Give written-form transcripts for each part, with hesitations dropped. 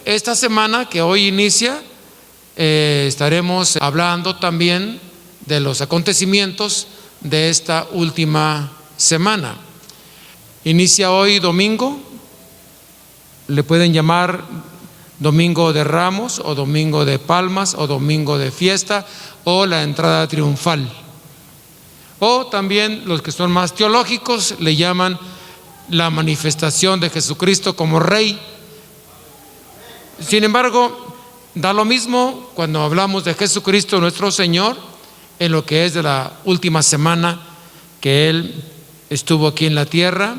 Esta semana que hoy inicia, estaremos hablando también de los acontecimientos de esta última semana. Inicia hoy domingo, le pueden llamar domingo de Ramos o domingo de Palmas o domingo de fiesta o la entrada triunfal. O también los que son más teológicos le llaman la manifestación de Jesucristo como Rey. Sin embargo, da lo mismo cuando hablamos de Jesucristo nuestro Señor en lo que es de la última semana que Él estuvo aquí en la tierra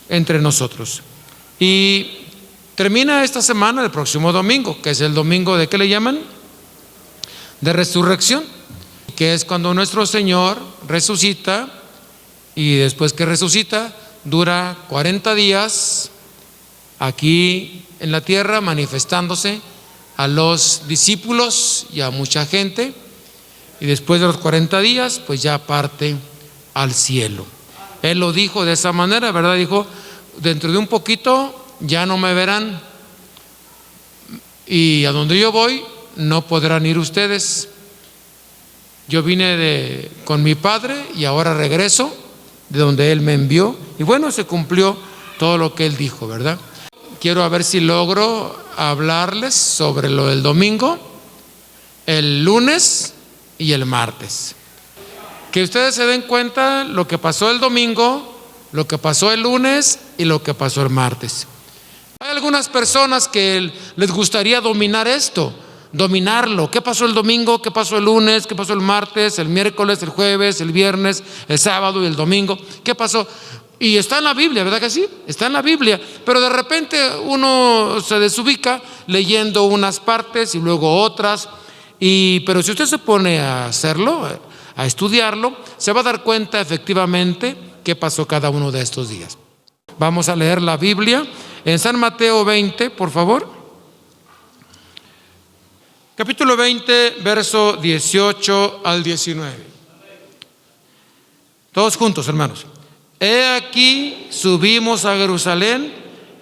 entre nosotros. Y termina esta semana el próximo domingo, que es el domingo de ¿qué le llaman? De resurrección, que es cuando nuestro Señor resucita, y después que resucita dura 40 días aquí en la tierra manifestándose a los discípulos y a mucha gente, y después de los 40 días pues ya parte al cielo. Él lo dijo de esa manera, ¿verdad? Dijo: dentro de un poquito ya no me verán, y a donde yo voy no podrán ir ustedes. Yo vine con mi Padre y ahora regreso de donde Él me envió. Y bueno, se cumplió todo lo que Él dijo, ¿verdad? Quiero a ver si logro hablarles sobre lo del domingo, el lunes y el martes. Que ustedes se den cuenta lo que pasó el domingo, lo que pasó el lunes y lo que pasó el martes. Hay algunas personas que les gustaría dominar esto, dominarlo. ¿Qué pasó el domingo? ¿Qué pasó el lunes? ¿Qué pasó el martes? ¿El miércoles? ¿El jueves? ¿El viernes? ¿El sábado y el domingo? ¿Qué pasó? Y está en la Biblia, ¿verdad que sí? Está en la Biblia, pero de repente uno se desubica leyendo unas partes y luego otras. Pero si usted se pone a hacerlo, a estudiarlo, se va a dar cuenta efectivamente qué pasó cada uno de estos días. Vamos a leer la Biblia en San Mateo 20, por favor. Capítulo 20, verso 18 al 19. Todos juntos, hermanos. He aquí, subimos a Jerusalén,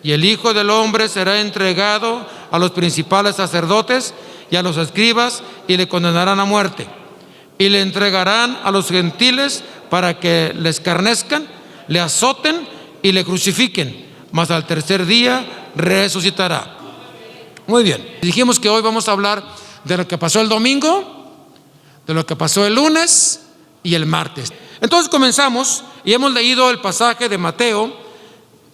y el Hijo del Hombre será entregado a los principales sacerdotes y a los escribas, y le condenarán a muerte, y le entregarán a los gentiles para que le escarnezcan, le azoten y le crucifiquen, mas al tercer día resucitará. Muy bien, dijimos que hoy vamos a hablar de lo que pasó el domingo, de lo que pasó el lunes y el martes. Entonces comenzamos y hemos leído el pasaje de Mateo,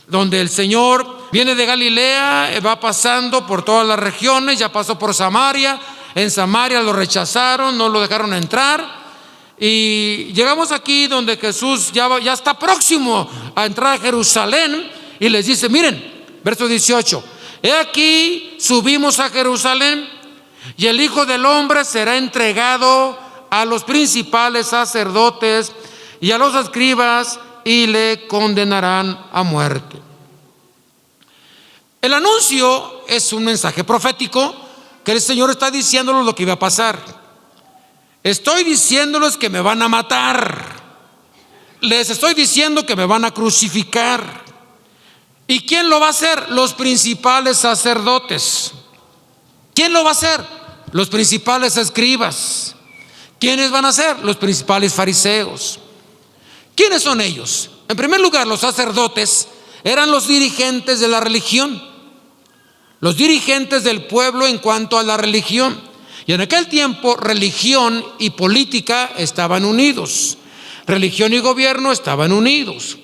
donde el Señor viene de Galilea, va pasando por todas las regiones, ya pasó por Samaria. En Samaria lo rechazaron, no lo dejaron entrar, y llegamos aquí donde Jesús ya está próximo a entrar a Jerusalén, y les dice, miren, verso 18, he aquí, subimos a Jerusalén, y el Hijo del Hombre será entregado a los principales sacerdotes y a los escribas, y le condenarán a muerte. El anuncio es un mensaje profético que el Señor está diciéndoles lo que iba a pasar. Estoy diciéndoles que me van a matar, les estoy diciendo que me van a crucificar. ¿Y quién lo va a hacer? Los principales sacerdotes. ¿Quién lo va a hacer? Los principales escribas. ¿Quiénes van a ser? Los principales fariseos. ¿Quiénes son ellos? En primer lugar, los sacerdotes eran los dirigentes de la religión, los dirigentes del pueblo en cuanto a la religión. Y en aquel tiempo, religión y política estaban unidos, religión y gobierno estaban unidos.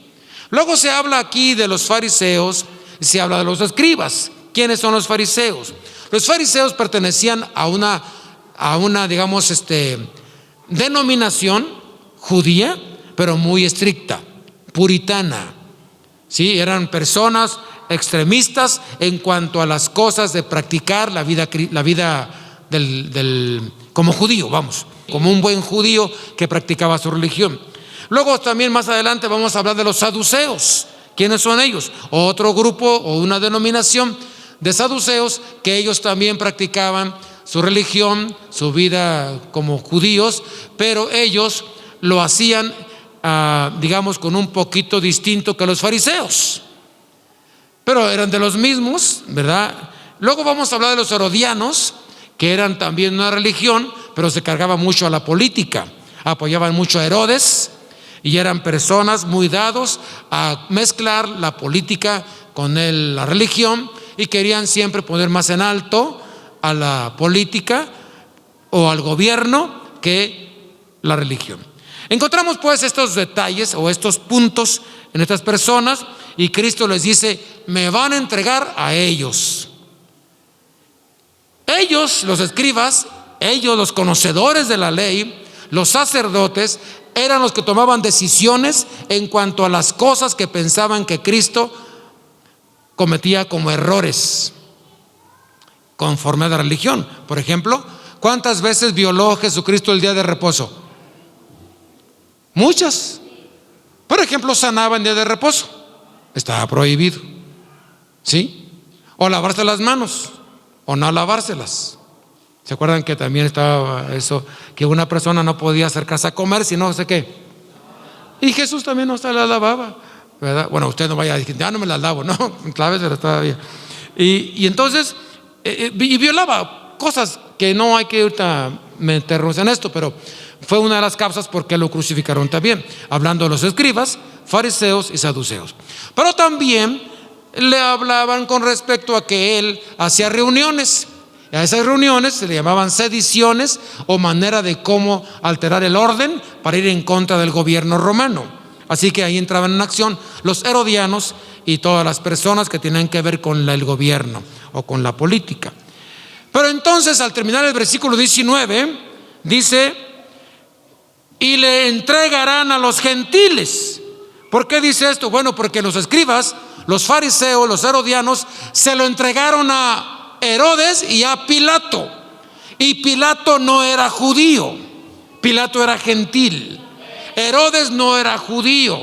Luego se habla aquí de los fariseos, se habla de los escribas. ¿Quiénes son los fariseos? Los fariseos pertenecían a una digamos, denominación judía, pero muy estricta, puritana. Sí, eran personas extremistas en cuanto a las cosas de practicar la vida como judío, como un buen judío que practicaba su religión. Luego también más adelante vamos a hablar de los saduceos. ¿Quiénes son ellos? Otro grupo o una denominación de saduceos que ellos también practicaban su religión, su vida como judíos, pero ellos lo hacían digamos con un poquito distinto que los fariseos, pero eran de los mismos, ¿verdad? Luego vamos a hablar de los herodianos, que eran también una religión, pero se cargaba mucho a la política. Apoyaban mucho a Herodes y eran personas muy dados a mezclar la política con la religión, y querían siempre poner más en alto a la política o al gobierno que la religión. Encontramos pues estos detalles o estos puntos en estas personas, y Cristo les dice: me van a entregar a ellos. Ellos, los escribas, ellos, los conocedores de la ley, los sacerdotes, eran los que tomaban decisiones en cuanto a las cosas que pensaban que Cristo cometía como errores conforme a la religión. Por ejemplo, ¿cuántas veces violó Jesucristo el día de reposo? Muchas. Por ejemplo, sanaba en día de reposo, estaba prohibido, ¿sí? O lavarse las manos o no lavárselas. ¿Se acuerdan que también estaba eso, que una persona no podía acercarse a comer si no sé qué? Y Jesús también no se las lavaba, ¿verdad? Bueno, usted no vaya a decir: ya no me las lavo, no, claves, pero todavía. Y entonces, y violaba cosas que no hay que ahorita meternos en esto, pero fue una de las causas por qué lo crucificaron también, hablando de los escribas, fariseos y saduceos. Pero también le hablaban con respecto a que él hacía reuniones. A esas reuniones se le llamaban sediciones, o manera de cómo alterar el orden para ir en contra del gobierno romano. Así que ahí entraban en acción los herodianos y todas las personas que tenían que ver con el gobierno o con la política. Pero entonces, al terminar el versículo 19, dice: y le entregarán a los gentiles. ¿Por qué dice esto? Bueno, porque los escribas, los fariseos, los herodianos, se lo entregaron a Herodes y a Pilato. Y Pilato no era judío, Pilato era gentil. Herodes no era judío,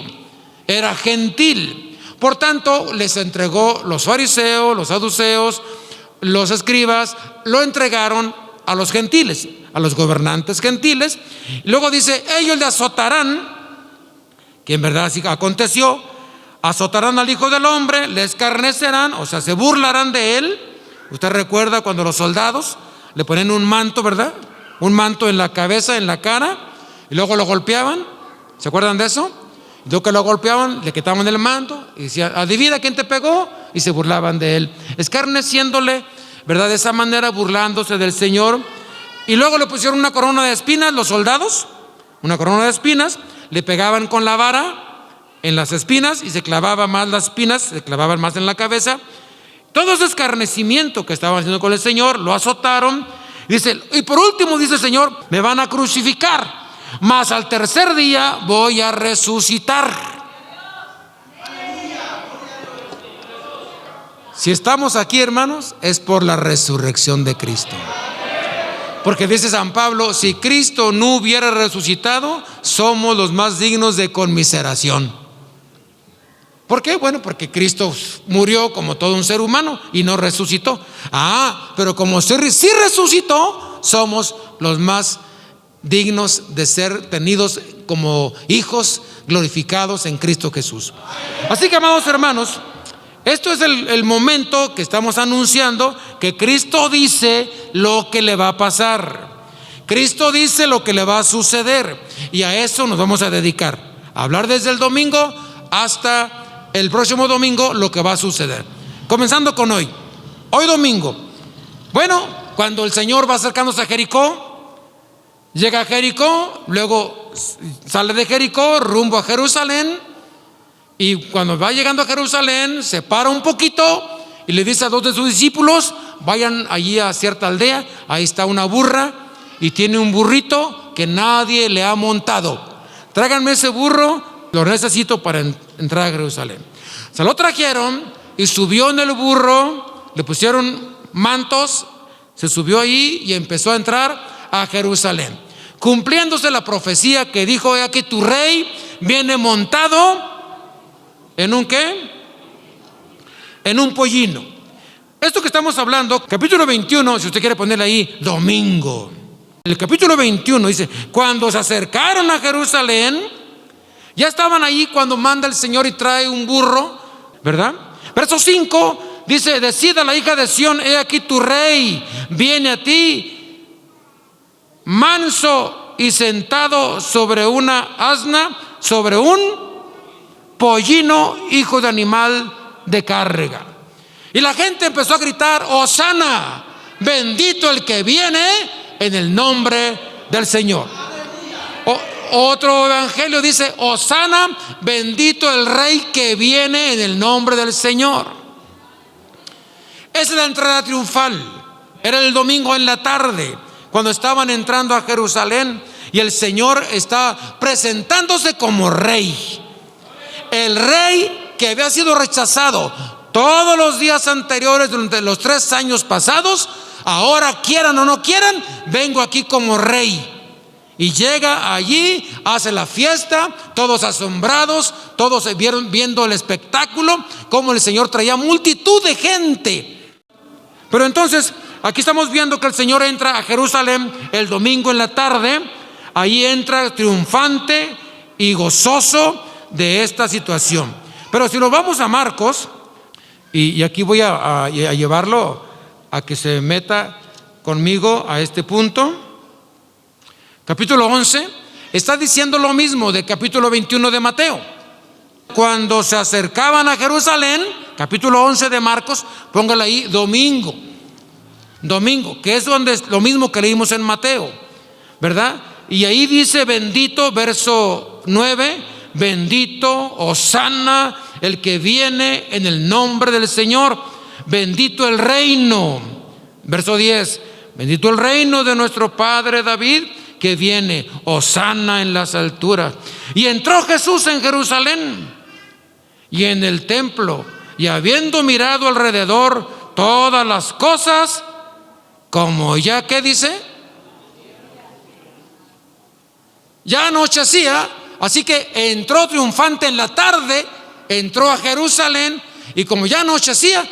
era gentil. Por tanto, les entregó los fariseos, los saduceos, los escribas, lo entregaron a los gentiles, a los gobernantes gentiles. Y luego dice: ellos le azotarán, que en verdad así aconteció, azotarán al Hijo del Hombre, le escarnecerán, o sea, se burlarán de él. Usted recuerda cuando los soldados le ponían un manto, ¿verdad? Un manto en la cabeza, en la cara, y luego lo golpeaban. ¿Se acuerdan de eso? Y luego que lo golpeaban, le quitaban el manto y decían: adivina quién te pegó, y se burlaban de él, escarneciéndole, ¿verdad? De esa manera, burlándose del Señor. Y luego le pusieron una corona de espinas, los soldados, una corona de espinas, le pegaban con la vara en las espinas y se clavaban más las espinas, se clavaban más en la cabeza. Todo ese escarnecimiento que estaban haciendo con el Señor, lo azotaron. Dice: y por último, dice el Señor: me van a crucificar, mas al tercer día voy a resucitar. Si estamos aquí, hermanos, es por la resurrección de Cristo. Porque dice San Pablo: si Cristo no hubiera resucitado, somos los más dignos de conmiseración. ¿Por qué? Bueno, porque Cristo murió como todo un ser humano y no resucitó. Pero como sí resucitó, somos los más dignos de ser tenidos como hijos glorificados en Cristo Jesús. Así que, amados hermanos, esto es el momento que estamos anunciando, que Cristo dice lo que le va a pasar. Cristo dice lo que le va a suceder, y a eso nos vamos a dedicar, a hablar desde el domingo hasta el próximo domingo lo que va a suceder. Comenzando con hoy domingo. Bueno, cuando el Señor va acercándose a Jericó, llega a Jericó, luego sale de Jericó rumbo a Jerusalén, y cuando va llegando a Jerusalén se para un poquito y le dice a dos de sus discípulos: vayan allí a cierta aldea, ahí está una burra y tiene un burrito que nadie le ha montado, tráiganme ese burro, lo necesito para entrar a Jerusalén. Se lo trajeron y subió en el burro, le pusieron mantos, se subió ahí y empezó a entrar a Jerusalén, cumpliéndose la profecía que dijo: he aquí tu rey viene montado en un ¿qué? En un pollino. Esto que estamos hablando, capítulo 21, si usted quiere ponerle ahí, domingo. El capítulo 21 dice: cuando se acercaron a Jerusalén, ya estaban ahí cuando manda el Señor y trae un burro, ¿verdad? Verso 5, Dice: decida la hija de Sión, he aquí tu rey viene a ti, manso y sentado sobre una asna, sobre un pollino, hijo de animal de carga. Y la gente empezó a gritar: Hosana, bendito el que viene en el nombre del Señor. Otro evangelio dice: Hosana, bendito el rey que viene en el nombre del Señor. Esa es la entrada triunfal. Era el domingo en la tarde, cuando estaban entrando a Jerusalén, y el Señor está presentándose como rey. El rey que había sido rechazado todos los días anteriores durante los 3 años pasados, ahora quieran o no quieran, vengo aquí como rey. Y llega allí, hace la fiesta, todos asombrados, todos viendo el espectáculo, como el Señor traía multitud de gente. Pero entonces, aquí estamos viendo que el Señor entra a Jerusalén el domingo en la tarde. Ahí entra triunfante y gozoso de esta situación. Pero si nos vamos a Marcos, y aquí voy a llevarlo a que se meta conmigo a este punto. Capítulo 11 está diciendo lo mismo de capítulo 21 de Mateo. Cuando se acercaban a Jerusalén, capítulo 11 de Marcos, póngale ahí domingo, que es donde lo mismo que leímos en Mateo, ¿verdad? Y ahí dice: bendito, verso 9, bendito, hosana, el que viene en el nombre del Señor, bendito el reino. Verso 10, bendito el reino de nuestro padre David, que viene, hosana en las alturas. Y entró Jesús en Jerusalén y en el templo, y habiendo mirado alrededor todas las cosas, como ya, ¿qué dice? Ya anochecía, así que entró triunfante en la tarde, entró a Jerusalén, y como ya anochecía,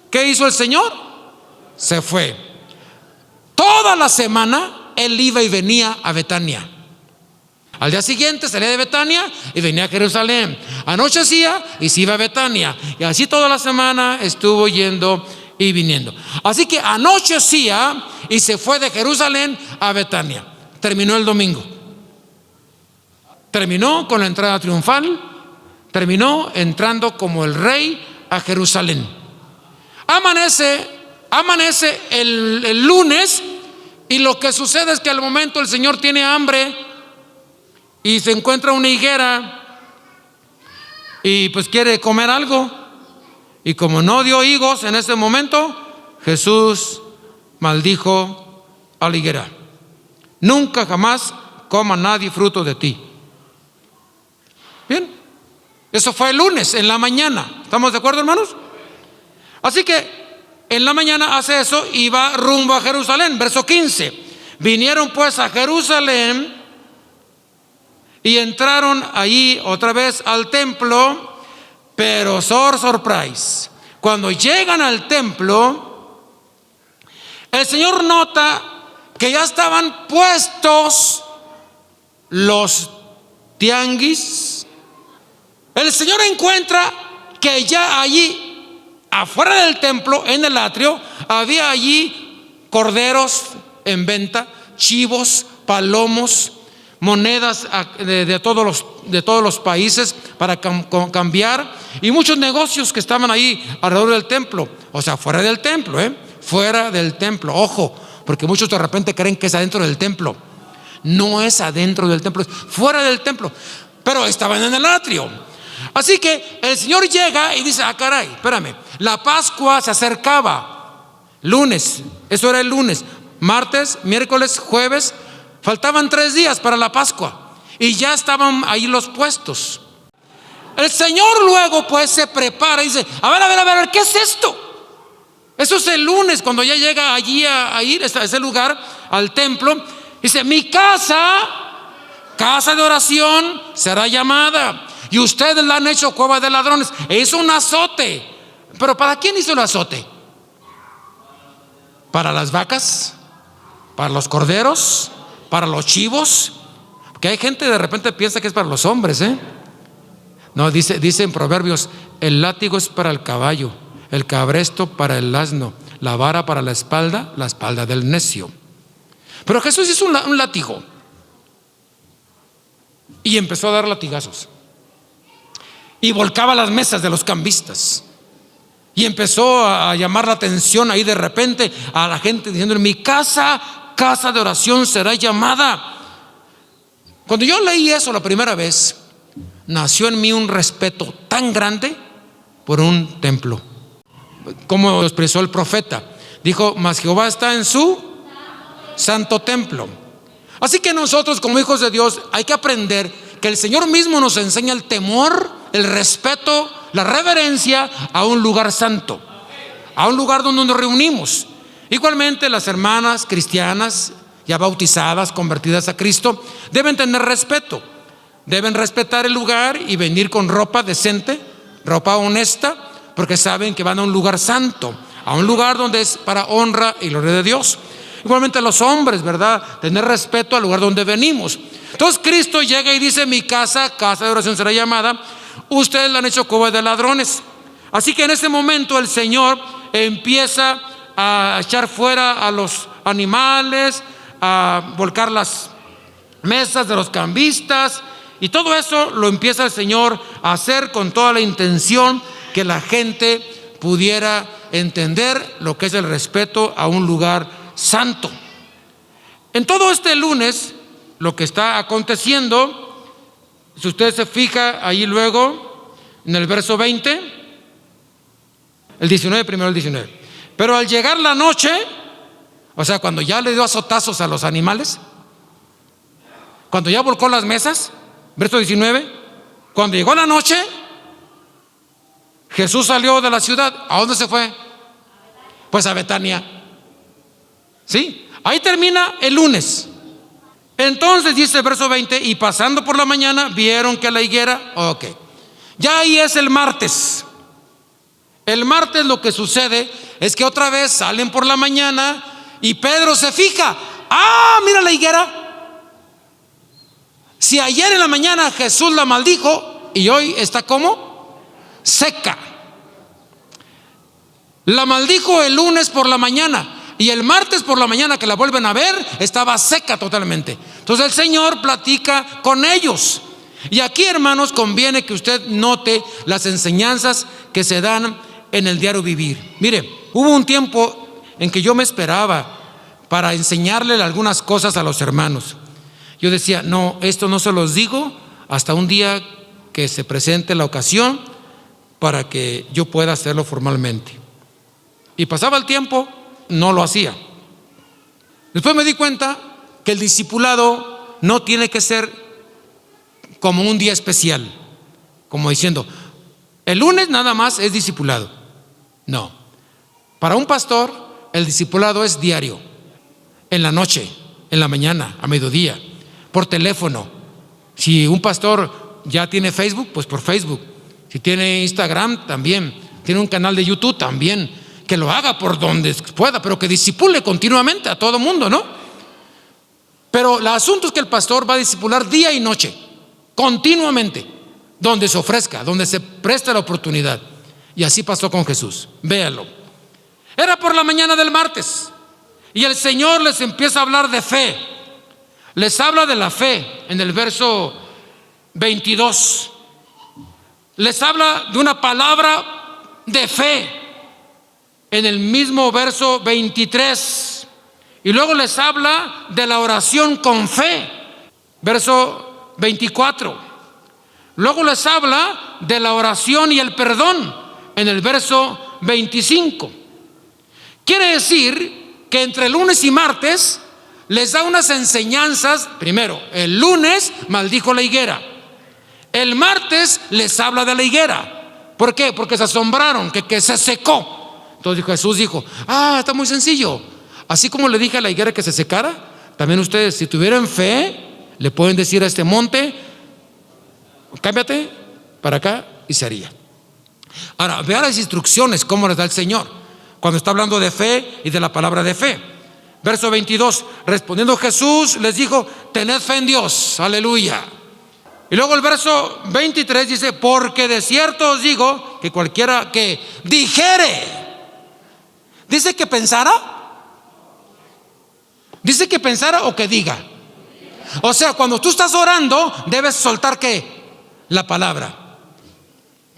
¿qué hizo el Señor? Se fue. Toda la semana Él iba y venía a Betania. Al día siguiente salía de Betania y venía a Jerusalén. Anochecía y se iba a Betania. Y así toda la semana estuvo yendo y viniendo. Así que anochecía y se fue de Jerusalén a Betania. Terminó el domingo. Terminó con la entrada triunfal. Terminó entrando como el rey a Jerusalén. Amanece el lunes. Y lo que sucede es que al momento el Señor tiene hambre y se encuentra una higuera y pues quiere comer algo. Y como no dio higos en ese momento, Jesús maldijo a la higuera: nunca jamás coma nadie fruto de ti. Bien, eso fue el lunes en la mañana. ¿Estamos de acuerdo, hermanos? Así que en la mañana hace eso y va rumbo a Jerusalén. Verso 15. Vinieron pues a Jerusalén y entraron allí otra vez al templo. Pero surprise, cuando llegan al templo, el Señor nota que ya estaban puestos los tianguis. El Señor encuentra que ya allí, afuera del templo, en el atrio, había allí corderos en venta, chivos, palomos, monedas de todos los países para cambiar, y muchos negocios que estaban ahí alrededor del templo. O sea, fuera del templo, fuera del templo. Ojo, porque muchos de repente creen que es adentro del templo. No es adentro del templo, es fuera del templo, pero estaban en el atrio. Así que el Señor llega y dice: ah, caray, espérame, la Pascua se acercaba. Lunes, eso era el lunes. Martes, miércoles, jueves, faltaban 3 días para la Pascua y ya estaban ahí los puestos. El Señor luego pues se prepara y dice: a ver, ¿qué es esto? Eso es el lunes, cuando ya llega allí a ir a ese lugar, al templo. Dice: mi casa de oración será llamada, y ustedes la han hecho cueva de ladrones. Es un azote. ¿Pero para quién hizo el azote? ¿Para las vacas? ¿Para los corderos? ¿Para los chivos? Porque hay gente de repente piensa que es para los hombres, No, dice en Proverbios: el látigo es para el caballo, el cabresto para el asno, la vara para la espalda del necio. Pero Jesús hizo un látigo y empezó a dar latigazos y volcaba las mesas de los cambistas y empezó a llamar la atención ahí de repente a la gente diciendo: mi casa de oración será llamada. Cuando yo leí eso la primera vez, nació en mí un respeto tan grande por un templo. Como lo expresó el profeta, dijo: mas Jehová está en su santo templo. Así que nosotros, como hijos de Dios, hay que aprender que el Señor mismo nos enseña el temor, el respeto, la reverencia a un lugar santo, a un lugar donde nos reunimos. Igualmente las hermanas cristianas ya bautizadas, convertidas a Cristo, deben tener respeto, deben respetar el lugar y venir con ropa decente, ropa honesta, porque saben que van a un lugar santo, a un lugar donde es para honra y gloria de Dios. Igualmente los hombres, ¿verdad? Tener respeto al lugar donde venimos. Entonces Cristo llega y dice: mi casa de oración será llamada. Ustedes la han hecho cueva de ladrones. Así que en ese momento el Señor empieza a echar fuera a los animales, a volcar las mesas de los cambistas, y todo eso lo empieza el Señor a hacer con toda la intención que la gente pudiera entender lo que es el respeto a un lugar santo. En todo este lunes, lo que está aconteciendo, si usted se fija ahí luego en el verso 20, el 19, primero el 19. Pero al llegar la noche, o sea, cuando ya le dio azotazos a los animales, cuando ya volcó las mesas, verso 19, cuando llegó la noche, Jesús salió de la ciudad. ¿A dónde se fue? Pues a Betania. ¿Sí? Ahí termina el lunes. Entonces dice el verso 20: y pasando por la mañana vieron que la higuera, ok, ya ahí es el martes. El martes lo que sucede es que otra vez salen por la mañana y Pedro se fija: mira la higuera. Si ayer en la mañana Jesús la maldijo y hoy está como seca. La maldijo el lunes por la mañana y el martes por la mañana que la vuelven a ver estaba seca totalmente. Entonces el Señor platica con ellos. Y aquí, hermanos, conviene que usted note las enseñanzas que se dan en el diario vivir. Mire, hubo un tiempo en que yo me esperaba para enseñarle algunas cosas a los hermanos. Yo decía: no, esto no se los digo hasta un día que se presente la ocasión para que yo pueda hacerlo formalmente. Y pasaba el tiempo, no lo hacía. Después me di cuenta que el discipulado no tiene que ser como un día especial, como diciendo: el lunes nada más es discipulado. No, para un pastor el discipulado es diario, en la noche, en la mañana, a mediodía, por teléfono. Si un pastor ya tiene Facebook, pues por Facebook. Si tiene Instagram, también. Tiene un canal de YouTube, también. Que lo haga por donde pueda, pero que discipule continuamente a todo mundo, ¿no? Pero el asunto es que el pastor va a discipular día y noche, continuamente, donde se ofrezca, donde se preste la oportunidad. Y así pasó con Jesús. Véalo. Era por la mañana del martes y el Señor les empieza a hablar de fe. Les habla de la fe en el verso 22. Les habla de una palabra de fe en el mismo verso 23. Y luego les habla de la oración con fe, verso 24. Luego les habla de la oración y el perdón en el verso 25. Quiere decir que entre lunes y martes les da unas enseñanzas. Primero, el lunes maldijo la higuera. El martes les habla de la higuera. ¿Por qué? Porque se asombraron que se secó. Entonces Jesús dijo: está muy sencillo. Así como le dije a la higuera que se secara, también ustedes, si tuvieran fe, le pueden decir a este monte: cámbiate para acá, y se haría. Ahora, vea las instrucciones, cómo les da el Señor cuando está hablando de fe y de la palabra de fe. Verso 22, respondiendo Jesús les dijo: tened fe en Dios, aleluya. Y luego el verso 23 dice: porque de cierto os digo que cualquiera que dijere. ¿Dice que pensara? ¿Dice que pensara o que diga? O sea, cuando tú estás orando, debes soltar ¿qué? La palabra.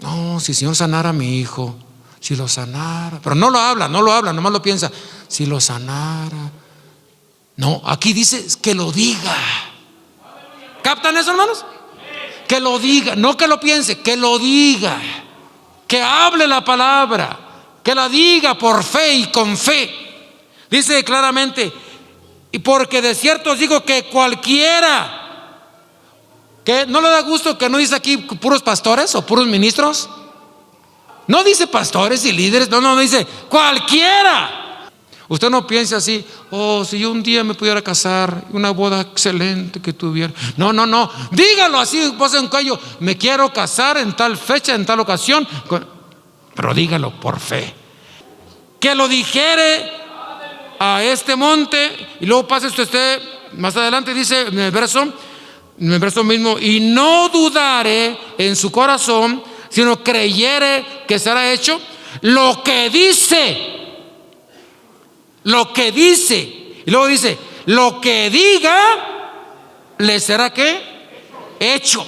No, si el Señor sanara a mi hijo, si lo sanara. Pero no lo habla, nomás lo piensa. Si lo sanara. No, aquí dice que lo diga. ¿Captan eso, hermanos? Que lo diga, no que lo piense, que lo diga. Que hable la palabra, que la diga por fe y con fe. Dice claramente: y porque de cierto os digo que cualquiera. ¿Que no le da gusto que no dice aquí puros pastores o puros ministros? No dice pastores y líderes, no dice cualquiera. Usted no piense así: oh, si yo un día me pudiera casar, una boda excelente que tuviera. No, dígalo así, voz en cuello: me quiero casar en tal fecha, en tal ocasión. Pero dígalo por fe. Que lo dijere a este monte. Y luego pasa usted más adelante, dice en el verso mismo: y no dudare en su corazón, sino creyere que será hecho lo que dice. Lo que dice. Y luego dice: lo que diga le será ¿qué? Hecho.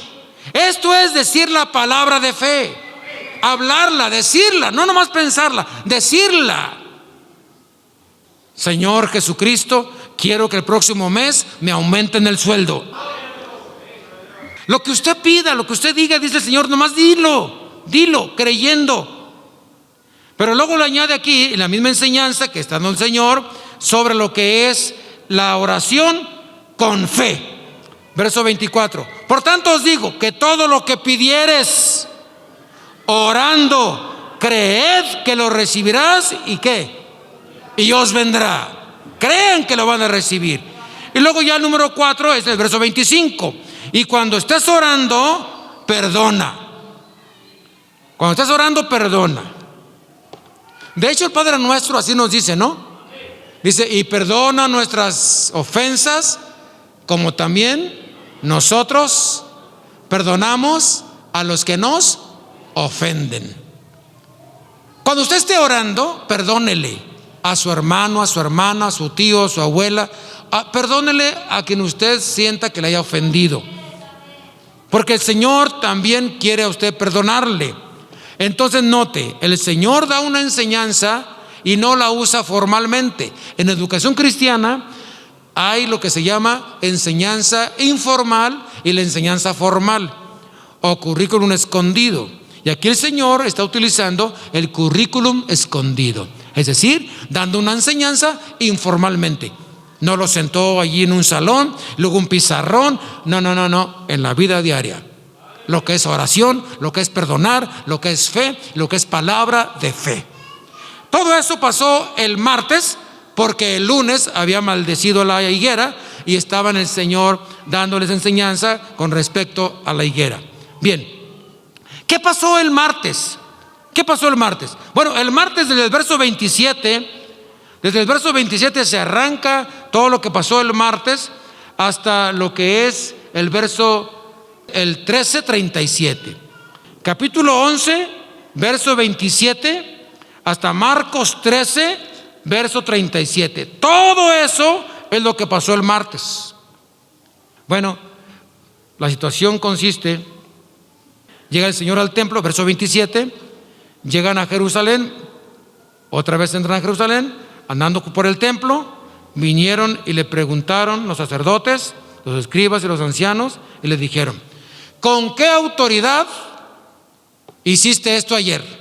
Esto es decir la palabra de fe. Hablarla, decirla, no nomás pensarla, decirla. Señor Jesucristo, quiero que el próximo mes me aumenten el sueldo. Lo que usted pida, lo que usted diga, dice el Señor, nomás dilo, creyendo. Pero luego le añade aquí, en la misma enseñanza que está dando el Señor, sobre lo que es la oración con fe. Verso 24: por tanto os digo que todo lo que pidieres orando, creed que lo recibirás. ¿Y qué? Y os vendrá. Crean que lo van a recibir. Y luego ya el número 4 es el verso 25: y cuando estés orando, perdona. Cuando estés orando, perdona. De hecho, el Padre Nuestro así nos dice, ¿no? Dice: y perdona nuestras ofensas, como también nosotros perdonamos a los que nos ofenden. Cuando usted esté orando, perdónele a su hermano, a su hermana, a su tío, a su abuela. Perdónele a quien usted sienta que le haya ofendido, porque el Señor también quiere a usted perdonarle. Entonces note, el Señor da una enseñanza y no la usa formalmente. En educación cristiana hay lo que se llama enseñanza informal y la enseñanza formal, o currículum escondido. Y aquí el Señor está utilizando el currículum escondido, es decir, dando una enseñanza informalmente. No lo sentó allí en un salón, luego un pizarrón. No, en la vida diaria. Lo que es oración, lo que es perdonar, lo que es fe, lo que es palabra de fe. Todo eso pasó el martes, porque el lunes había maldecido la higuera y estaba el Señor dándoles enseñanza con respecto a la higuera. Bien, ¿qué pasó el martes? Bueno, el martes desde el verso 27 se arranca todo lo que pasó el martes hasta lo que es el 13:37. Capítulo 11, verso 27 hasta Marcos 13, verso 37. Todo eso es lo que pasó el martes. Bueno, la situación consiste: llega el Señor al templo, verso 27, llegan a Jerusalén, otra vez entran a Jerusalén, andando por el templo, vinieron y le preguntaron los sacerdotes, los escribas y los ancianos, y le dijeron: ¿con qué autoridad hiciste esto ayer?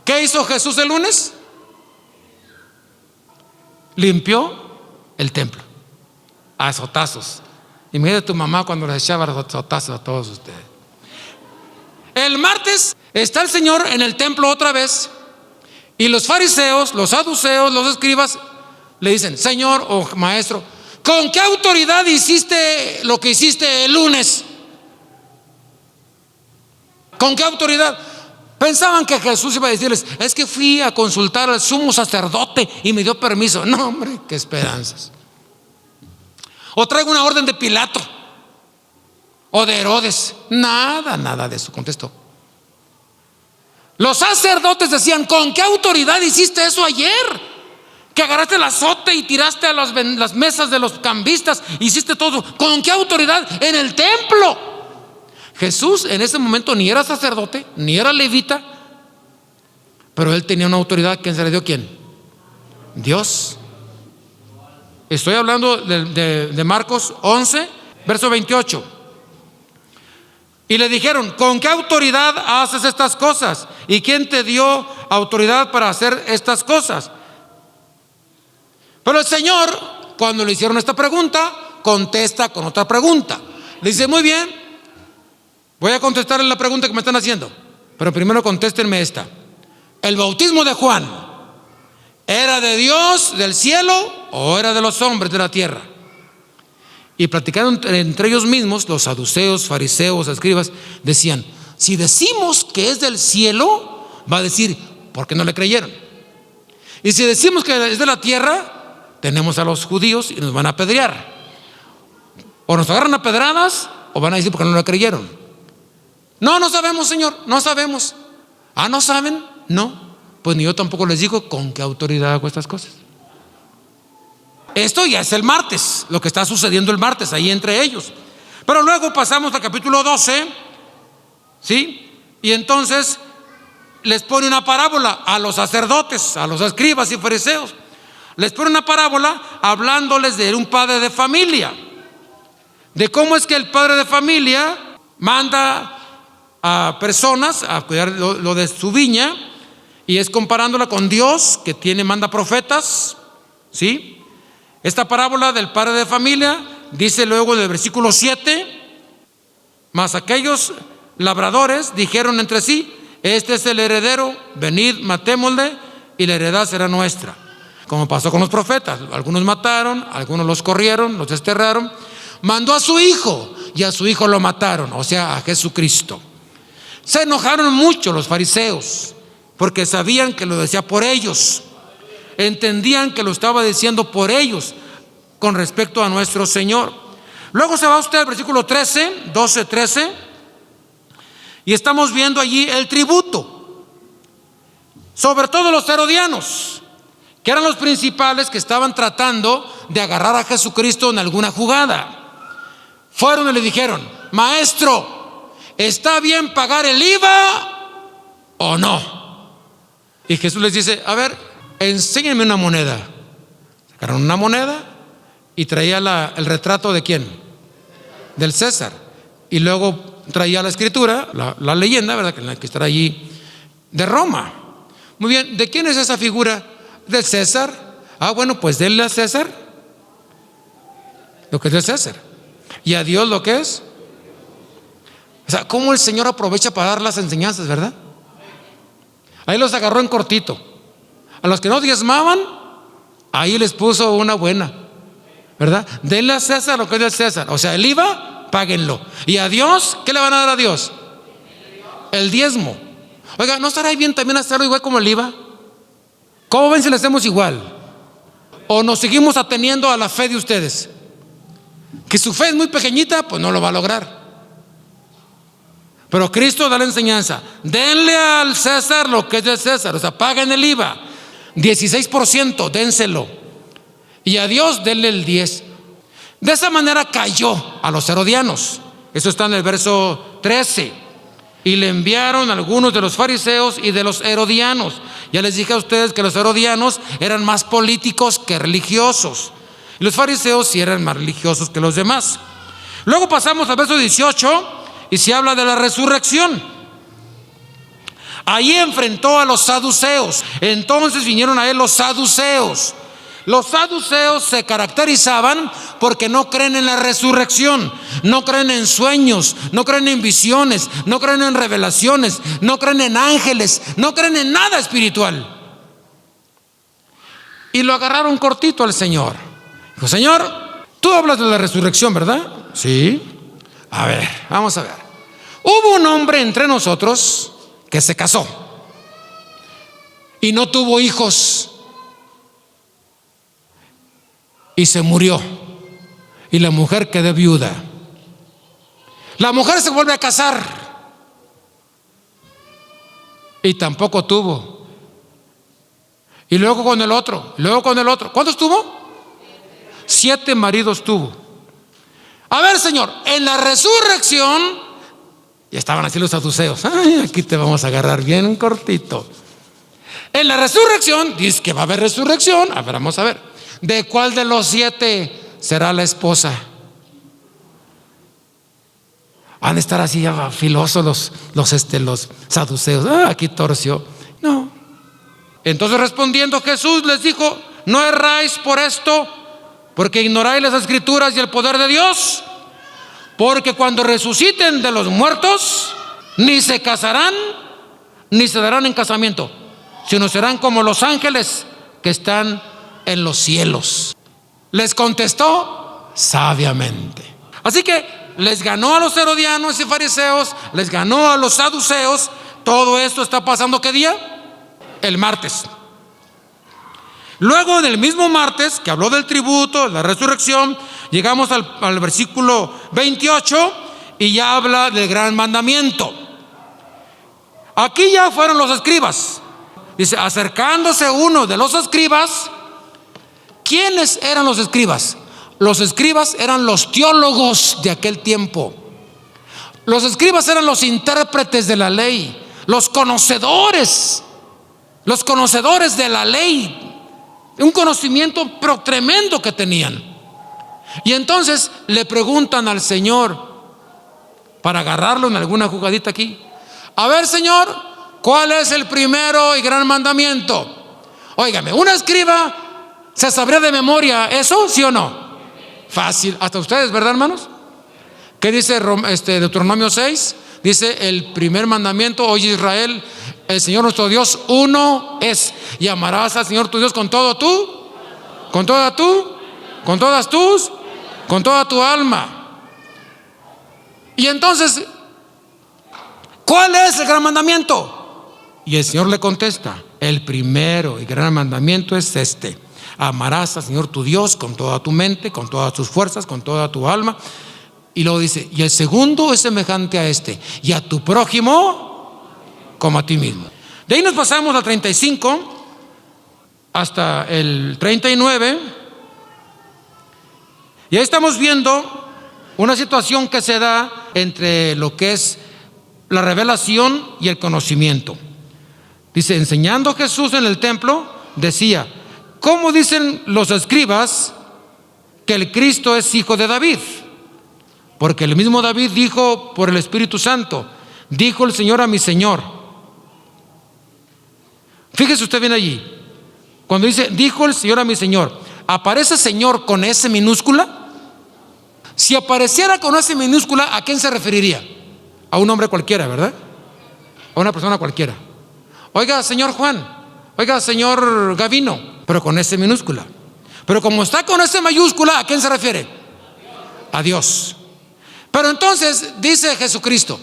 ¿Qué hizo Jesús el lunes? Limpió el templo a azotazos. Imagínate tu mamá cuando les echaba azotazos a todos ustedes. El martes está el Señor en el templo otra vez, y los fariseos, los saduceos, los escribas le dicen: Señor o maestro, ¿con qué autoridad hiciste lo que hiciste el lunes? ¿Con qué autoridad? Pensaban que Jesús iba a decirles: es que fui a consultar al sumo sacerdote y me dio permiso. No, hombre, qué esperanzas. O traigo una orden de Pilato o de Herodes. Nada de eso, contestó. Los sacerdotes decían: ¿con qué autoridad hiciste eso ayer? Que agarraste el azote y tiraste a las mesas de los cambistas, hiciste todo. ¿Con qué autoridad? En el templo. Jesús en ese momento ni era sacerdote, ni era levita, pero él tenía una autoridad. ¿Quién se le dio? ¿Quién? Dios. Estoy hablando de Marcos 11, verso 28. Y le dijeron: ¿con qué autoridad haces estas cosas? ¿Y quién te dio autoridad para hacer estas cosas? Pero el Señor, cuando le hicieron esta pregunta, contesta con otra pregunta. Le dice: muy bien, voy a contestarle la pregunta que me están haciendo, pero primero contéstenme esta. ¿El bautismo de Juan era de Dios, del cielo, o era de los hombres de la tierra? Y platicaron entre ellos mismos, los saduceos, fariseos, escribas, decían: si decimos que es del cielo, va a decir, ¿por qué no le creyeron? Y si decimos que es de la tierra, tenemos a los judíos y nos van a apedrear. O nos agarran a pedradas, o van a decir, ¿por qué no le creyeron? No sabemos, Señor, no sabemos. ¿No saben? No, pues ni yo tampoco les digo con qué autoridad hago estas cosas. Esto ya es el martes, lo que está sucediendo el martes ahí entre ellos. Pero luego pasamos al capítulo 12, ¿sí? Y entonces les pone una parábola a los sacerdotes, a los escribas y fariseos. Les pone una parábola hablándoles de un padre de familia, de cómo es que el padre de familia manda a personas a cuidar lo de su viña, y es comparándola con Dios, que manda profetas, ¿sí? Esta parábola del padre de familia dice luego en el versículo 7: mas aquellos labradores dijeron entre sí: este es el heredero, venid, matémosle, y la heredad será nuestra. Como pasó con los profetas, algunos mataron, algunos los corrieron, los desterraron. Mandó a su hijo, y a su hijo lo mataron, o sea, a Jesucristo. Se enojaron mucho los fariseos, porque sabían que lo decía por ellos, entendían que lo estaba diciendo por ellos con respecto a nuestro Señor. Luego se va usted al versículo 12:13, y estamos viendo allí el tributo, sobre todo los herodianos, que eran los principales que estaban tratando de agarrar a Jesucristo en alguna jugada. Fueron y le dijeron: maestro, ¿está bien pagar el IVA o no? Y Jesús les dice: a ver, enséñenme una moneda. Sacaron una moneda y traía el retrato ¿de quién? Del César. Y luego traía la escritura, la leyenda, ¿verdad? Que estará allí, de Roma. Muy bien, ¿de quién es esa figura? Del César. Bueno, pues denle a César lo que es del César, y a Dios lo que es. O sea, cómo el Señor aprovecha para dar las enseñanzas, ¿verdad? Ahí los agarró en cortito. A los que no diezmaban, ahí les puso una buena, ¿verdad? Denle a César lo que es del César. O sea, el IVA, páguenlo. Y a Dios, ¿qué le van a dar a Dios? El diezmo. Oiga, ¿no estará bien también hacerlo igual como el IVA? ¿Cómo ven si le hacemos igual? ¿O nos seguimos ateniendo a la fe de ustedes? Que su fe es muy pequeñita, pues no lo va a lograr. Pero Cristo da la enseñanza: denle al César lo que es del César, o sea, paguen el IVA, 16%, dénselo, y a Dios denle el 10%. De esa manera cayó a los herodianos. Eso está en el verso 13. Y le enviaron algunos de los fariseos y de los herodianos. Ya les dije a ustedes que los herodianos eran más políticos que religiosos, y los fariseos sí eran más religiosos que los demás. Luego pasamos al verso 18 y se habla de la resurrección. Ahí enfrentó a los saduceos. Entonces vinieron a él los saduceos. Los saduceos se caracterizaban porque no creen en la resurrección, no creen en sueños, no creen en visiones, no creen en revelaciones, no creen en ángeles, no creen en nada espiritual. Y lo agarraron cortito al Señor. Dijo: Señor, tú hablas de la resurrección, ¿verdad? Sí. A ver, vamos a ver. Hubo un hombre entre nosotros que se casó y no tuvo hijos, y se murió. y la mujer quedó viuda. La mujer se vuelve a casar y tampoco tuvo. Y luego con el otro, luego con el otro. ¿Cuántos tuvo? 7 maridos tuvo. A ver, Señor, en la resurrección, ya estaban así los saduceos. Ay, aquí te vamos a agarrar bien cortito. En la resurrección, dice que va a haber resurrección. A ver, vamos a ver. ¿De cuál de los 7 será la esposa? Van a estar así ya filosos los saduceos. Aquí torció. No. Entonces respondiendo Jesús les dijo: no erráis por esto, porque ignoráis las escrituras y el poder de Dios. Porque cuando resuciten de los muertos, ni se casarán, ni se darán en casamiento, sino serán como los ángeles que están en los cielos. Les contestó sabiamente. Así que les ganó a los herodianos y fariseos, les ganó a los saduceos. Todo esto está pasando, ¿qué día? El martes. Luego, en el mismo martes que habló del tributo, la resurrección, llegamos al versículo 28 y ya habla del gran mandamiento. Aquí ya fueron los escribas. Dice: acercándose uno de los escribas. ¿Quiénes eran los escribas? Los escribas eran los teólogos de aquel tiempo. Los escribas eran los intérpretes de la ley, los conocedores de la ley. Un conocimiento pero tremendo que tenían. Y entonces le preguntan al Señor, para agarrarlo en alguna jugadita aquí: a ver, Señor, ¿cuál es el primero y gran mandamiento? Óigame, ¿un escriba se sabría de memoria eso, sí o no? Fácil, hasta ustedes, ¿verdad, hermanos? ¿Qué dice Deuteronomio 6? Dice: el primer mandamiento: oye Israel, el Señor nuestro Dios uno es, y amarás al Señor tu Dios con todo tú, con toda tú, con todas tus, con toda tu alma. Y entonces, ¿cuál es el gran mandamiento? Y el Señor le contesta: el primero y gran mandamiento es este: amarás al Señor tu Dios con toda tu mente, con todas tus fuerzas, con toda tu alma. Y luego dice: y el segundo es semejante a este: y a tu prójimo como a ti mismo. De ahí nos pasamos al 35 hasta el 39. Y ahí estamos viendo una situación que se da entre lo que es la revelación y el conocimiento. Dice: enseñando Jesús en el templo, decía: ¿cómo dicen los escribas que el Cristo es hijo de David? Porque el mismo David dijo por el Espíritu Santo: dijo el Señor a mi Señor. Fíjese usted bien allí, cuando dice dijo el Señor a mi Señor, ¿aparece Señor con S minúscula? Si apareciera con S minúscula, ¿a quién se referiría? A un hombre cualquiera, ¿verdad? A una persona cualquiera. Oiga, señor Juan, oiga, señor Gavino, pero con S minúscula. Pero como está con S mayúscula, ¿a quién se refiere? A Dios. Pero entonces dice Jesucristo: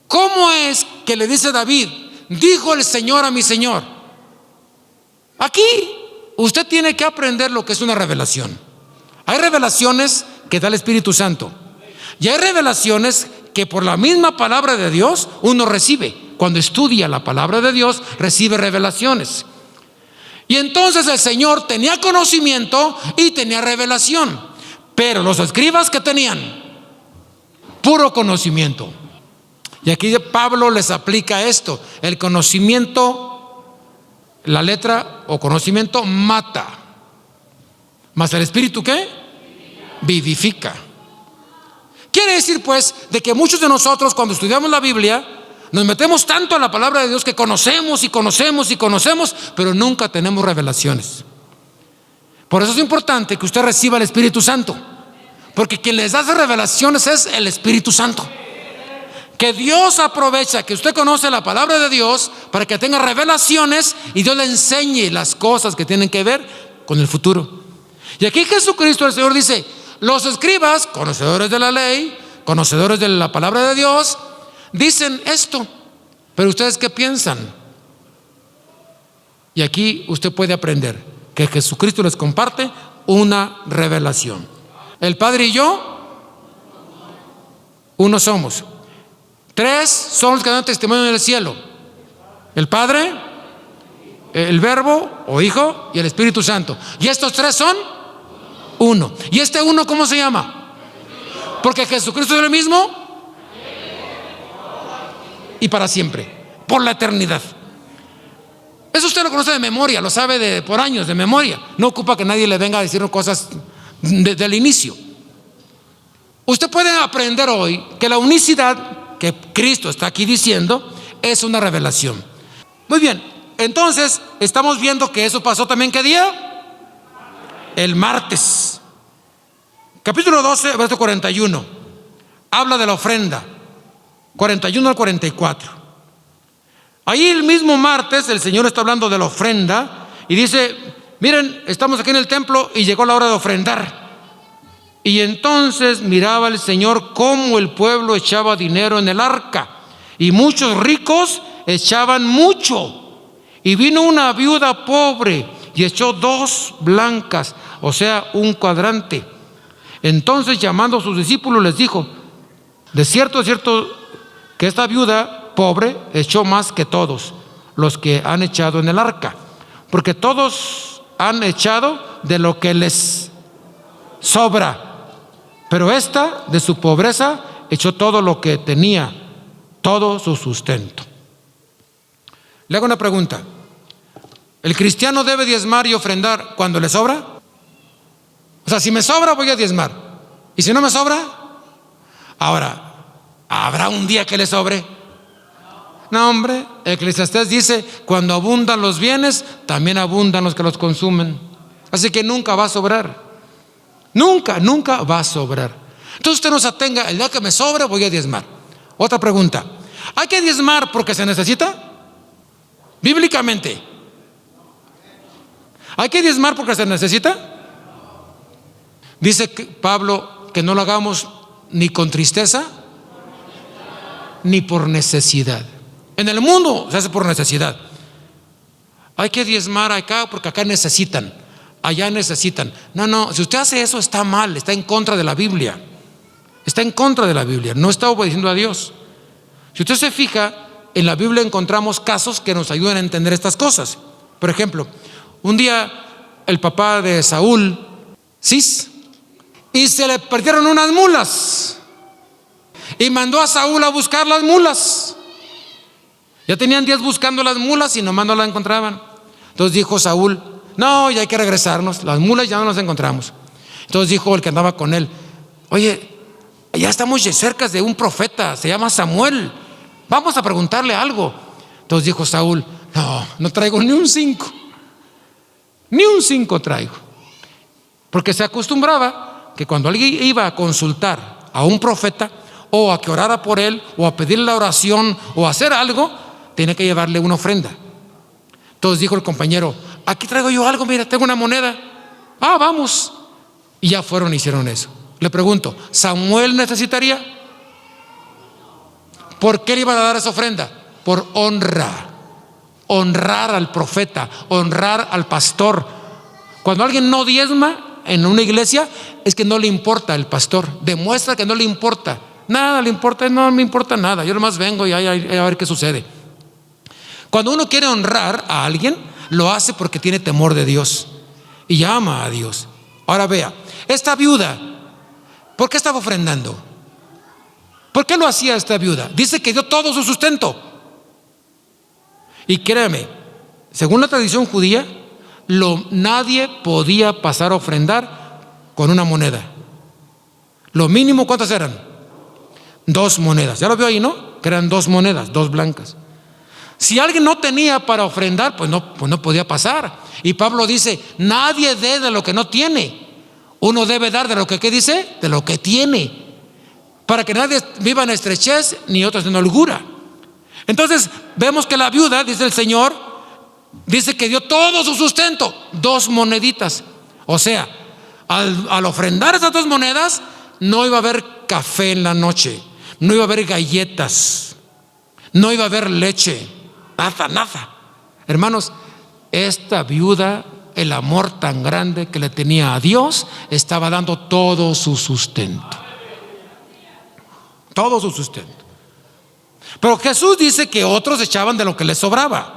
¿cómo es que le dice David, dijo el Señor a mi Señor? Aquí usted tiene que aprender lo que es una revelación. Hay revelaciones que da el Espíritu Santo, y hay revelaciones que por la misma palabra de Dios uno recibe. Cuando estudia la palabra de Dios, recibe revelaciones. Y entonces el Señor tenía conocimiento y tenía revelación. Pero los escribas, ¿qué tenían? Puro conocimiento. Y aquí Pablo les aplica esto: el conocimiento, la letra o conocimiento mata, mas el Espíritu, ¿qué? Vivifica. Quiere decir pues de que muchos de nosotros, cuando estudiamos la Biblia, nos metemos tanto a la palabra de Dios que conocemos y conocemos y conocemos, pero nunca tenemos revelaciones. Por eso es importante que usted reciba el Espíritu Santo, porque quien les da esas revelaciones es el Espíritu Santo. Que Dios aprovecha que usted conoce la palabra de Dios para que tenga revelaciones y Dios le enseñe las cosas que tienen que ver con el futuro. Y aquí Jesucristo el Señor dice: los escribas, conocedores de la ley, conocedores de la palabra de Dios, dicen esto, pero ustedes ¿qué piensan? Y aquí usted puede aprender que Jesucristo les comparte una revelación. El Padre y yo, uno somos. 3 son los que dan testimonio en el cielo: el Padre, el Verbo o Hijo y el Espíritu Santo. Y estos 3 son uno. ¿Y este uno cómo se llama? Porque Jesucristo es el mismo y para siempre, por la eternidad. Eso usted lo conoce de memoria, lo sabe por años de memoria. No ocupa que nadie le venga a decir cosas desde el inicio. Usted puede aprender hoy que la unicidad que Cristo está aquí diciendo es una revelación. Muy bien, entonces estamos viendo que eso pasó también, ¿qué día? El martes. Capítulo 12, verso 41. Habla de la ofrenda. 41 al 44. Ahí el mismo martes el Señor está hablando de la ofrenda y dice: miren, estamos aquí en el templo y llegó la hora de ofrendar. Y entonces miraba el Señor cómo el pueblo echaba dinero en el arca, y muchos ricos echaban mucho. Y vino una viuda pobre y echó 2 blancas, o sea, un cuadrante. Entonces, llamando a sus discípulos, les dijo: de cierto que esta viuda pobre echó más que todos los que han echado en el arca, porque todos han echado de lo que les sobra, pero esta de su pobreza echó todo lo que tenía, todo su sustento. Le hago una pregunta: ¿el cristiano debe diezmar y ofrendar cuando le sobra? O sea, si me sobra voy a diezmar, y si no me sobra, ahora, ¿habrá un día que le sobre? No, hombre, Eclesiastés dice: cuando abundan los bienes, también abundan los que los consumen. Así que nunca va a sobrar. Nunca va a sobrar. Entonces usted no se atenga: el día que me sobre voy a diezmar. Otra pregunta: ¿hay que diezmar porque se necesita? Bíblicamente, ¿hay que diezmar porque se necesita? Dice Pablo que no lo hagamos ni con tristeza ni por necesidad. En el mundo se hace por necesidad. Hay que diezmar acá porque acá necesitan, allá necesitan. No, si usted hace eso está mal, está en contra de la Biblia. Está en contra de la Biblia, no está obedeciendo a Dios. Si usted se fija, en la Biblia encontramos casos que nos ayudan a entender estas cosas. Por ejemplo, un día el papá de Saúl, Cis, y se le perdieron unas mulas, y mandó a Saúl a buscar las mulas. Ya tenían 10 buscando las mulas y nomás no las encontraban. Entonces dijo Saúl: no, ya hay que regresarnos, las mulas ya no las encontramos. Entonces dijo el que andaba con él: oye, ya estamos cerca de un profeta, se llama Samuel, vamos a preguntarle algo. Entonces dijo Saúl: no traigo ni un 5, ni un 5 traigo. Porque se acostumbraba que cuando alguien iba a consultar a un profeta, o a que orara por él, o a pedirle la oración, o a hacer algo, tenía que llevarle una ofrenda. Entonces dijo el compañero: aquí traigo yo algo, mira, tengo una moneda. Vamos. Y ya fueron y hicieron eso. Le pregunto: ¿Samuel necesitaría? ¿Por qué le iban a dar esa ofrenda? Por honra. Honrar al profeta, honrar al pastor. Cuando alguien no diezma en una iglesia, es que no le importa el pastor. Demuestra que no le importa. Nada le importa, no me importa nada. Yo nomás vengo y a ver qué sucede. Cuando uno quiere honrar a alguien, lo hace porque tiene temor de Dios y ama a Dios. Ahora vea, esta viuda, ¿por qué estaba ofrendando? ¿Por qué lo hacía esta viuda? Dice que dio todo su sustento. Y créeme, según la tradición judía, nadie podía pasar a ofrendar con una moneda. Lo mínimo, ¿cuántas eran? 2 monedas. Ya lo vio ahí, ¿no? Que eran 2 monedas, 2 blancas. Si alguien no tenía para ofrendar, pues no podía pasar. Y Pablo dice: nadie dé de lo que no tiene. Uno debe dar de lo que, ¿qué dice? De lo que tiene, para que nadie viva en estrechez ni otros en holgura. Entonces vemos que la viuda, dice el Señor, dice que dio todo su sustento, 2 moneditas. O sea, al ofrendar esas 2 monedas, no iba a haber café en la noche, no iba a haber galletas, no iba a haber leche, nada. Hermanos, esta viuda el amor tan grande que le tenía a Dios, estaba dando todo su sustento. Todo su sustento. Pero Jesús dice que otros echaban de lo que les sobraba.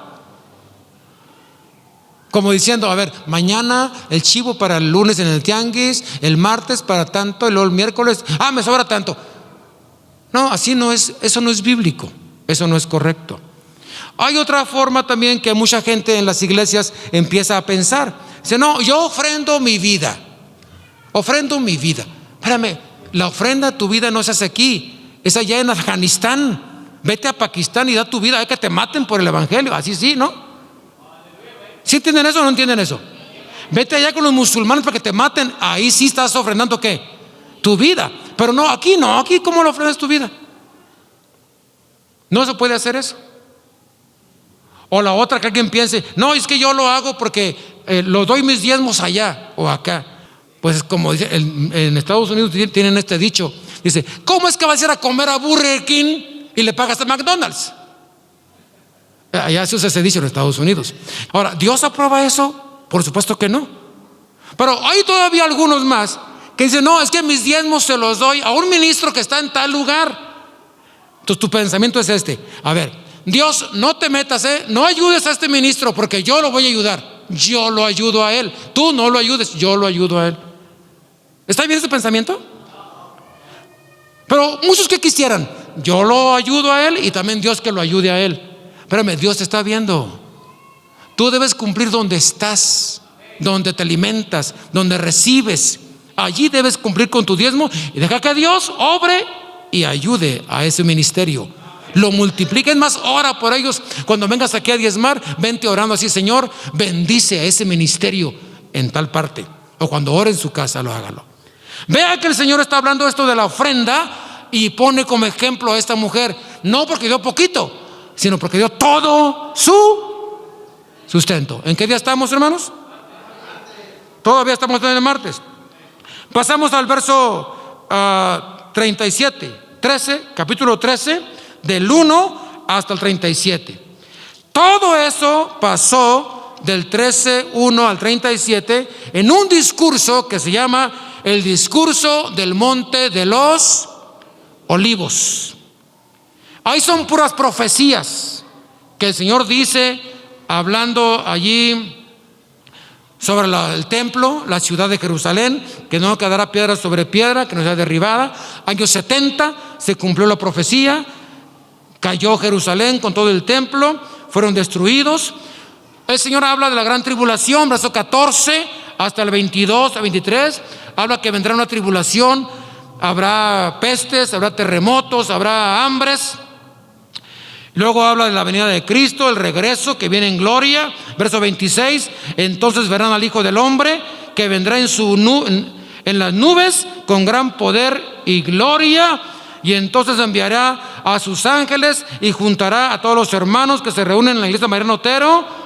Como diciendo, a ver, mañana el chivo para el lunes en el tianguis, el martes para tanto, y luego el miércoles, me sobra tanto. No, así no es, eso no es bíblico, eso no es correcto. Hay otra forma también que mucha gente en las iglesias empieza a pensar. Dice, no, yo ofrendo mi vida. Ofrendo mi vida. Espérame, la ofrenda de tu vida no se hace aquí, es allá en Afganistán. Vete a Pakistán y da tu vida, hay que te maten por el evangelio. Así sí, ¿no? ¿Sí entienden eso o no entienden eso? Vete allá con los musulmanes para que te maten. Ahí sí estás ofrendando ¿qué? Tu vida. Pero no, aquí ¿cómo lo ofrendas tu vida? No se puede hacer eso. O la otra, que alguien piense, no, es que yo lo hago porque lo doy mis diezmos allá o acá. Pues como dice, en Estados Unidos tienen este dicho, dice, ¿cómo es que vas a ir a comer a Burger King y le pagas a McDonald's? Allá se usa ese dicho en Estados Unidos. Ahora, ¿Dios aprueba eso? Por supuesto que no. Pero hay todavía algunos más que dicen, no, es que mis diezmos se los doy a un ministro que está en tal lugar. Entonces tu pensamiento es este: a ver, Dios, no te metas, no ayudes a este ministro porque yo lo voy a ayudar. Yo lo ayudo a él. Tú no lo ayudes, yo lo ayudo a él. ¿Está bien ese pensamiento? Pero muchos que quisieran, yo lo ayudo a él y también Dios que lo ayude a él. Espérame, Dios te está viendo. Tú debes cumplir donde estás, donde te alimentas, donde recibes. Allí debes cumplir con tu diezmo y deja que Dios obre y ayude a ese ministerio. Lo multipliquen más, ora por ellos. Cuando vengas aquí a diezmar, vente orando así: Señor, bendice a ese ministerio en tal parte. O cuando ore en su casa, hágalo. Vea que el Señor está hablando esto de la ofrenda y pone como ejemplo a esta mujer, no porque dio poquito, sino porque dio todo su sustento. ¿En qué día estamos, hermanos? Todavía estamos en el martes. Pasamos al verso 13, capítulo 13, del 1 hasta el 37. Todo eso pasó del 13:1 al 37 en un discurso que se llama el discurso del Monte de los Olivos. Ahí son puras profecías que el Señor dice, hablando allí sobre el templo, la ciudad de Jerusalén, que no quedará piedra sobre piedra, que no será derribada. Años 70 se cumplió la profecía, cayó Jerusalén con todo el templo, fueron destruidos. El Señor habla de la gran tribulación, verso 14 hasta el 22 a 23, habla que vendrá una tribulación, habrá pestes, habrá terremotos, habrá hambres. Luego habla de la venida de Cristo, el regreso que viene en gloria. Verso 26, entonces verán al Hijo del Hombre que vendrá en las nubes con gran poder y gloria, y entonces enviará a sus ángeles y juntará a todos los hermanos que se reúnen en la iglesia Mariano Otero.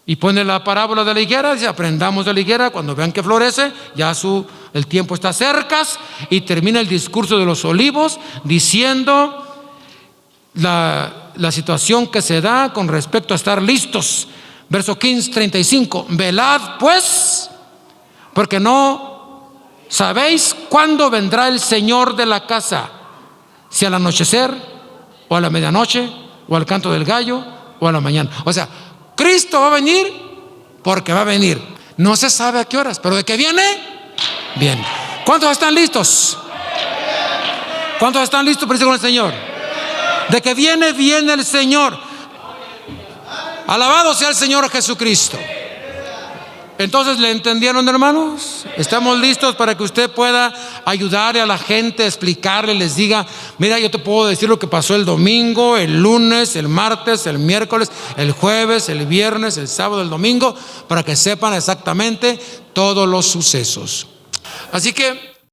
Y pone la parábola de la higuera, dice: aprendamos de la higuera, cuando vean que florece, ya el tiempo está cerca. Y termina el discurso de los olivos diciendo la situación que se da con respecto a estar listos. Verso 35, velad pues, porque no sabéis cuándo vendrá el Señor de la casa, si al anochecer, o a la medianoche, o al canto del gallo, o a la mañana. O sea, Cristo va a venir porque va a venir. No se sabe a qué horas, pero de que viene, viene. ¿Cuántos están listos? ¿Cuántos están listos para irse con el Señor? De que viene, viene el Señor. Alabado sea el Señor Jesucristo. Entonces, ¿le entendieron, hermanos? Estamos listos para que usted pueda ayudar a la gente, explicarle, les diga: mira, yo te puedo decir lo que pasó el domingo, el lunes, el martes, el miércoles, el jueves, el viernes, el sábado, el domingo, para que sepan exactamente todos los sucesos. Así que